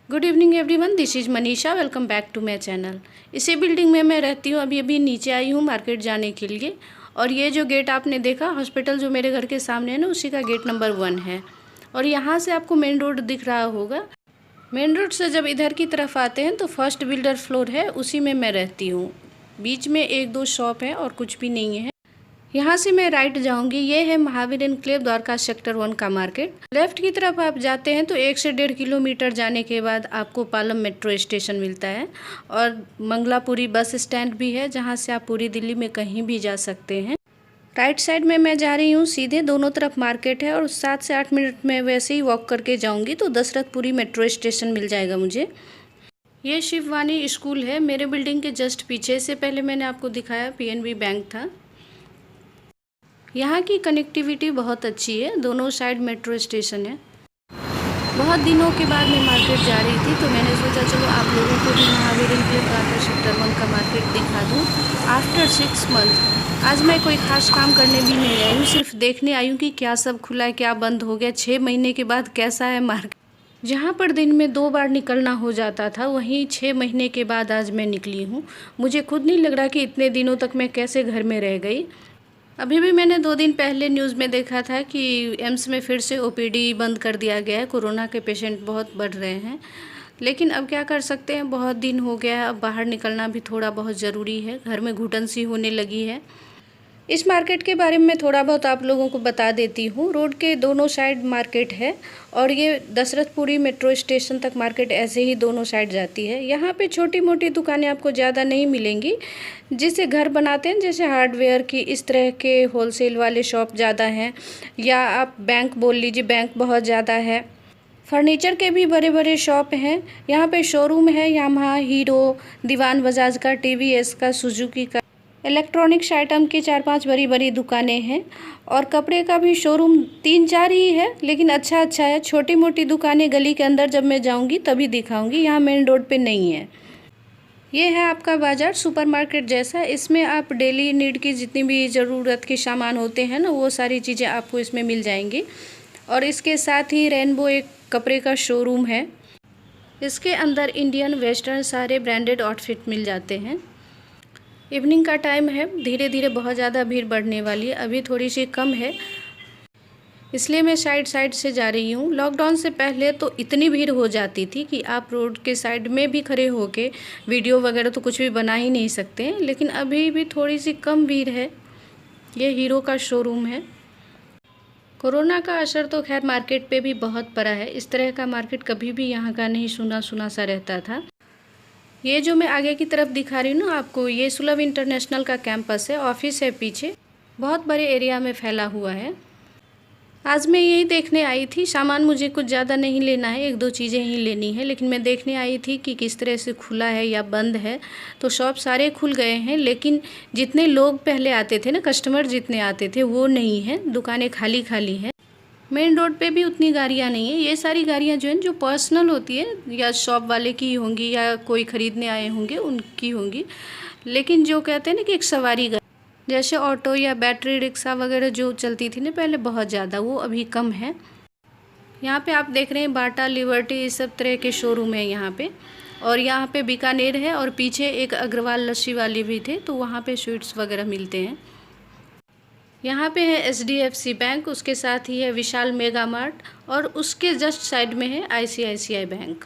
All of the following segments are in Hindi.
Good evening everyone, this is Manisha. Welcome back to my channel. इसी बिल्डिंग में मैं रहती हूँ। अभी नीचे आई हूँ मार्केट जाने के लिए। और ये जो गेट आपने देखा, हॉस्पिटल जो मेरे घर के सामने है ना, उसी का गेट नंबर 1 है। और यहाँ से आपको मेन रोड दिख रहा होगा। मेन रोड से जब इधर की तरफ आते हैं तो फर्स्ट बिल्डर फ्लोर है, उसी में मैं रहती हूँ। बीच में 1-2 शॉप है और कुछ भी नहीं है। यहाँ से मैं राइट जाऊंगी। ये है महावीर एनक्लेव द्वारका सेक्टर 1 का मार्केट। लेफ्ट की तरफ आप जाते हैं तो 1 से 1.5 किलोमीटर जाने के बाद आपको पालम मेट्रो स्टेशन मिलता है और मंगलापुरी बस स्टैंड भी है, जहाँ से आप पूरी दिल्ली में कहीं भी जा सकते हैं। राइट साइड में मैं जा रही हूँ सीधे, दोनों तरफ मार्केट है और 7 से 8 मिनट में वैसे ही वॉक करके जाऊँगी तो दशरथपुरी मेट्रो स्टेशन मिल जाएगा मुझे। ये शिववानी स्कूल है मेरे बिल्डिंग के जस्ट पीछे। से पहले मैंने आपको दिखाया PNB बैंक था। यहाँ की कनेक्टिविटी बहुत अच्छी है, दोनों साइड मेट्रो स्टेशन है। बहुत दिनों के बाद मैं मार्केट जा रही थी तो मैंने सोचा चलो आप लोगों को भी महावीर एनक्लेव द्वारका सेक्टर 1 का मार्केट दिखा दूँ। आफ्टर 6 मंथ आज मैं कोई ख़ास काम करने भी नहीं आई हूँ, सिर्फ देखने आई हूँ कि क्या सब खुला है, क्या बंद हो गया। 6 महीने के बाद कैसा है मार्केट। जहाँ पर दिन में 2 बार निकलना हो जाता था, वहीं 6 महीने के बाद आज मैं निकली हूँ। मुझे खुद नहीं लग रहा कि इतने दिनों तक मैं कैसे घर में रह गई। अभी भी मैंने 2 दिन पहले न्यूज़ में देखा था कि एम्स में फिर से OPD बंद कर दिया गया है। कोरोना के पेशेंट बहुत बढ़ रहे हैं, लेकिन अब क्या कर सकते हैं, बहुत दिन हो गया है। अब बाहर निकलना भी थोड़ा बहुत ज़रूरी है, घर में घुटन सी होने लगी है। इस मार्केट के बारे में थोड़ा बहुत आप लोगों को बता देती हूँ। रोड के दोनों साइड मार्केट है और ये दशरथपुरी मेट्रो स्टेशन तक मार्केट ऐसे ही दोनों साइड जाती है। यहाँ पे छोटी मोटी दुकानें आपको ज़्यादा नहीं मिलेंगी। जिसे घर बनाते हैं, जैसे हार्डवेयर की, इस तरह के होलसेल वाले शॉप ज़्यादा हैं, या आप बैंक बोल लीजिए, बैंक बहुत ज़्यादा है। फर्नीचर के भी बड़े बड़े शॉप हैं। यहाँ पे शोरूम है यामाहा, हीरो, दीवान बजाज का, TVS का, सुजुकी का। इलेक्ट्रॉनिक्स आइटम की 4-5 बड़ी बड़ी दुकानें हैं और कपड़े का भी शोरूम 3-4 ही है, लेकिन अच्छा है। छोटी मोटी दुकानें गली के अंदर जब मैं जाऊंगी तभी दिखाऊंगी, यहाँ मेन रोड पे नहीं है। ये है आपका बाज़ार, सुपरमार्केट जैसा। इसमें आप डेली नीड की जितनी भी ज़रूरत के सामान होते हैं ना, वो सारी चीज़ें आपको इसमें मिल जाएंगी। और इसके साथ ही रेनबो एक कपड़े का शोरूम है। इसके अंदर इंडियन, वेस्टर्न सारे ब्रांडेड आउटफिट मिल जाते हैं। इवनिंग का टाइम है, धीरे धीरे बहुत ज़्यादा भीड़ बढ़ने वाली है। अभी थोड़ी सी कम है, इसलिए मैं साइड से जा रही हूँ। लॉकडाउन से पहले तो इतनी भीड़ हो जाती थी कि आप रोड के साइड में भी खड़े होके वीडियो वगैरह तो कुछ भी बना ही नहीं सकते हैं, लेकिन अभी भी थोड़ी सी कम भीड़ है। ये हीरो का शोरूम है। कोरोना का असर तो खैर मार्केट पे भी बहुत पड़ा है। इस तरह का मार्केट कभी भी यहाँ का नहीं सुना सा रहता था। ये जो मैं आगे की तरफ दिखा रही हूँ ना आपको, ये सुलभ इंटरनेशनल का कैंपस है, ऑफिस है पीछे, बहुत बड़े एरिया में फैला हुआ है। आज मैं यही देखने आई थी। सामान मुझे कुछ ज़्यादा नहीं लेना है, 1-2 चीज़ें ही लेनी है, लेकिन मैं देखने आई थी कि किस तरह से खुला है या बंद है। तो शॉप सारे खुल गए हैं, लेकिन जितने लोग पहले आते थे ना, कस्टमर जितने आते थे वो नहीं है। दुकानें खाली खाली हैं। मेन रोड पे भी उतनी गाड़ियाँ नहीं है। ये सारी गाड़ियाँ जो हैं, जो पर्सनल होती है, या शॉप वाले की होंगी या कोई ख़रीदने आए होंगे उनकी होंगी। लेकिन जो कहते हैं ना कि एक सवारी गाड़ी, जैसे ऑटो या बैटरी रिक्शा वगैरह जो चलती थी ना पहले बहुत ज़्यादा, वो अभी कम है। यहाँ पे आप देख रहे हैं बाटा, लिबर्टी, इस सब तरह के शोरूम है यहाँ पे। और यहाँ पे बीकानेर है और पीछे एक अग्रवाल लस्सी वाले भी थे, तो वहाँ पे स्वीट्स वगैरह मिलते हैं। यहाँ पे है HDFC बैंक, उसके साथ ही है विशाल मेगा मार्ट और उसके जस्ट साइड में है ICICI बैंक।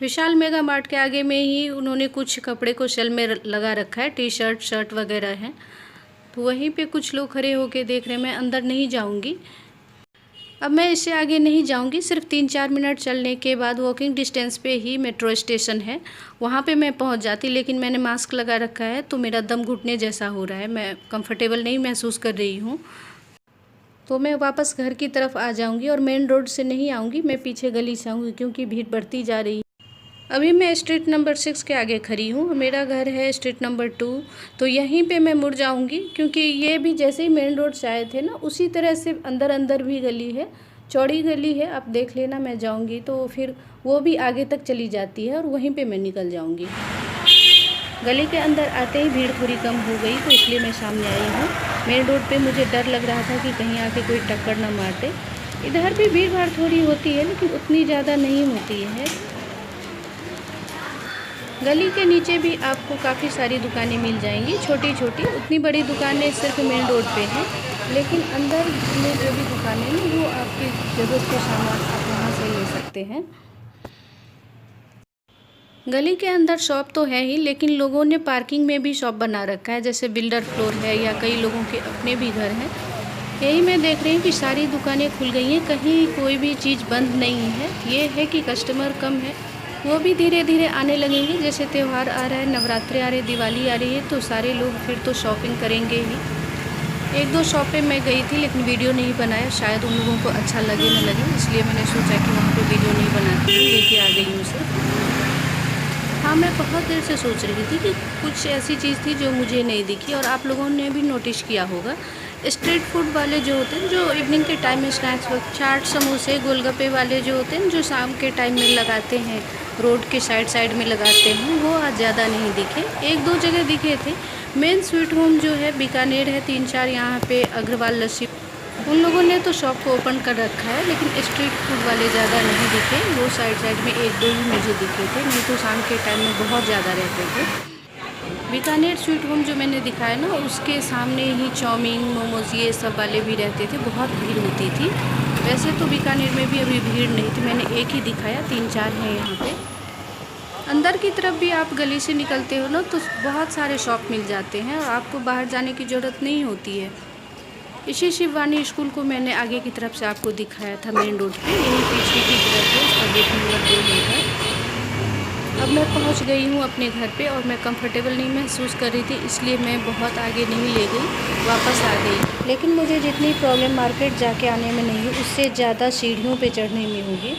विशाल मेगा मार्ट के आगे में ही उन्होंने कुछ कपड़े को सेल में लगा रखा है, टी-शर्ट, शर्ट वगैरह हैं, तो वहीं पे कुछ लोग खड़े होके देख रहे हैं। मैं अंदर नहीं जाऊंगी, अब मैं इससे आगे नहीं जाऊंगी। सिर्फ 3-4 मिनट चलने के बाद वॉकिंग डिस्टेंस पे ही मेट्रो स्टेशन है, वहाँ पे मैं पहुँच जाती। लेकिन मैंने मास्क लगा रखा है तो मेरा दम घुटने जैसा हो रहा है, मैं कंफर्टेबल नहीं महसूस कर रही हूँ। तो मैं वापस घर की तरफ आ जाऊँगी और मेन रोड से नहीं आऊँगी, मैं पीछे गली से आऊँगी, क्योंकि भीड़ बढ़ती जा रही है। अभी मैं स्ट्रीट नंबर 6 के आगे खड़ी हूँ। मेरा घर है स्ट्रीट नंबर 2, तो यहीं पे मैं मुड़ जाऊँगी, क्योंकि ये भी जैसे ही मेन रोड से आए थे ना, उसी तरह से अंदर भी गली है, चौड़ी गली है। आप देख लेना, मैं जाऊँगी तो फिर वो भी आगे तक चली जाती है और वहीं पे मैं निकल जाऊँगी। गली के अंदर आते ही भीड़ थोड़ी कम हो गई, तो इसलिए मैं सामने आई हूँ। मेन रोड पे मुझे डर लग रहा था कि कहीं आके कोई टक्कर ना मार दे, इधर भी भीड़ भाड़ थोड़ी होती है लेकिन उतनी ज़्यादा नहीं होती है। गली के नीचे भी आपको काफ़ी सारी दुकानें मिल जाएंगी, छोटी छोटी। उतनी बड़ी दुकानें सिर्फ मेन रोड पे हैं, लेकिन अंदर में जो भी दुकानें हैं वो आपकी ज़रूरत के सामान आप वहाँ से ले सकते हैं। गली के अंदर शॉप तो है ही, लेकिन लोगों ने पार्किंग में भी शॉप बना रखा है, जैसे बिल्डर फ्लोर है या कई लोगों के अपने भी घर हैं। यही मैं देख रही हूँ कि सारी दुकानें खुल गई हैं, कहीं कोई भी चीज़ बंद नहीं है। ये है कि कस्टमर कम है, वो भी धीरे धीरे आने लगेंगे। जैसे त्यौहार आ रहा है, नवरात्रि आ रहे, दिवाली आ रही है, तो सारे लोग फिर तो शॉपिंग करेंगे ही। एक दो शॉप पे मैं गई थी लेकिन वीडियो नहीं बनाया, शायद उन लोगों को अच्छा लगे न लगे, इसलिए मैंने सोचा कि वहाँ पे वीडियो नहीं बनाती, लेके आ गई हूँ सिर्फ। हाँ, मैं बहुत देर से सोच रही थी कि कुछ ऐसी चीज़ थी जो मुझे नहीं दिखी, और आप लोगों ने भी नोटिस किया होगा। स्ट्रीट फूड वाले जो होते हैं, जो इवनिंग के टाइम में स्नैक्स, चाट, समोसे, गोलगप्पे वाले जो होते हैं, जो शाम के टाइम में लगाते हैं, रोड के साइड में लगाते हैं, वो आज ज़्यादा नहीं दिखे। एक दो जगह दिखे थे। मेन स्वीट होम जो है बीकानेर है, 3-4 यहाँ पे अग्रवाल लस्सी, उन लोगों ने तो शॉप को ओपन कर रखा है, लेकिन स्ट्रीट फूड वाले ज़्यादा नहीं दिखे। वो साइड में एक दो ही मुझे दिखे थे, नहीं तो शाम के टाइम में बहुत ज़्यादा रहते थे। बीकानेर स्वीट होम जो मैंने दिखाया ना, उसके सामने ही चाउमीन, मोमोज ये सब वाले भी रहते थे, बहुत भीड़ होती थी। वैसे तो बीकानेर में भी अभी भीड़ नहीं थी, मैंने एक ही दिखाया, 3-4 हैं यहाँ पे। अंदर की तरफ भी आप गली से निकलते हो ना, तो बहुत सारे शॉप मिल जाते हैं और आपको बाहर जाने की ज़रूरत नहीं होती है। इसी शिववानी स्कूल को मैंने आगे की तरफ से आपको दिखाया था, मेन रोड पे, यही पीछे की तरफ है, उसका गेट नंबर 2 है। अब मैं पहुंच गई हूं अपने घर पे, और मैं कंफर्टेबल नहीं महसूस कर रही थी, इसलिए मैं बहुत आगे नहीं ले गई, वापस आ गई। लेकिन मुझे जितनी प्रॉब्लम मार्केट जाके आने में नहीं हुई, उससे ज़्यादा सीढ़ियों पे चढ़ने में होगी।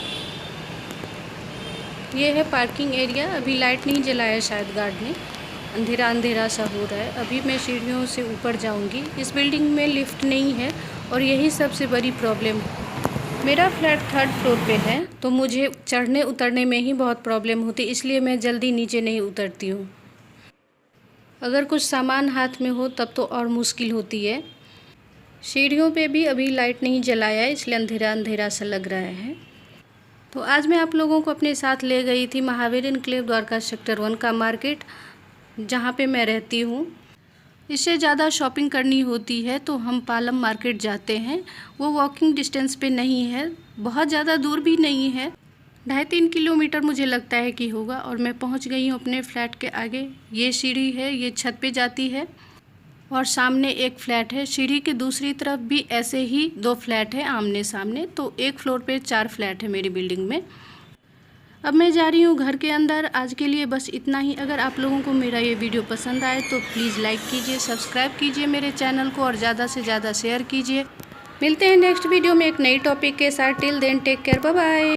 ये है पार्किंग एरिया। अभी लाइट नहीं जलाया शायद गार्ड ने, अंधेरा अंधेरा सा हो रहा है। अभी मैं सीढ़ियों से ऊपर जाऊंगी। इस बिल्डिंग में लिफ्ट नहीं है, और यही सबसे बड़ी प्रॉब्लम। मेरा फ्लैट 3rd फ्लोर पे है, तो मुझे चढ़ने उतरने में ही बहुत प्रॉब्लम होती, इसलिए मैं जल्दी नीचे नहीं उतरती हूँ। अगर कुछ सामान हाथ में हो तब तो और मुश्किल होती है। सीढ़ियों पे भी अभी लाइट नहीं जलाया है, इसलिए अंधेरा अंधेरा सा लग रहा है। तो आज मैं आप लोगों को अपने साथ ले गई थी महावीर एन्क्लेव द्वारका सेक्टर 1 का मार्केट, जहाँ पे मैं रहती हूँ। इससे ज़्यादा शॉपिंग करनी होती है तो हम पालम मार्केट जाते हैं। वो वॉकिंग डिस्टेंस पे नहीं है, बहुत ज़्यादा दूर भी नहीं है, 2.5-3 किलोमीटर मुझे लगता है कि होगा। और मैं पहुंच गई हूँ अपने फ्लैट के आगे। ये सीढ़ी है, ये छत पे जाती है, और सामने एक फ्लैट है। सीढ़ी के दूसरी तरफ भी ऐसे ही 2 फ्लैट है आमने सामने, तो एक फ्लोर पे 4 फ्लैट है मेरी बिल्डिंग में। अब मैं जा रही हूँ घर के अंदर। आज के लिए बस इतना ही। अगर आप लोगों को मेरा ये वीडियो पसंद आए तो प्लीज़ लाइक कीजिए, सब्सक्राइब कीजिए मेरे चैनल को, और ज़्यादा से ज़्यादा शेयर कीजिए। मिलते हैं नेक्स्ट वीडियो में एक नई टॉपिक के साथ। Till then take care, bye bye.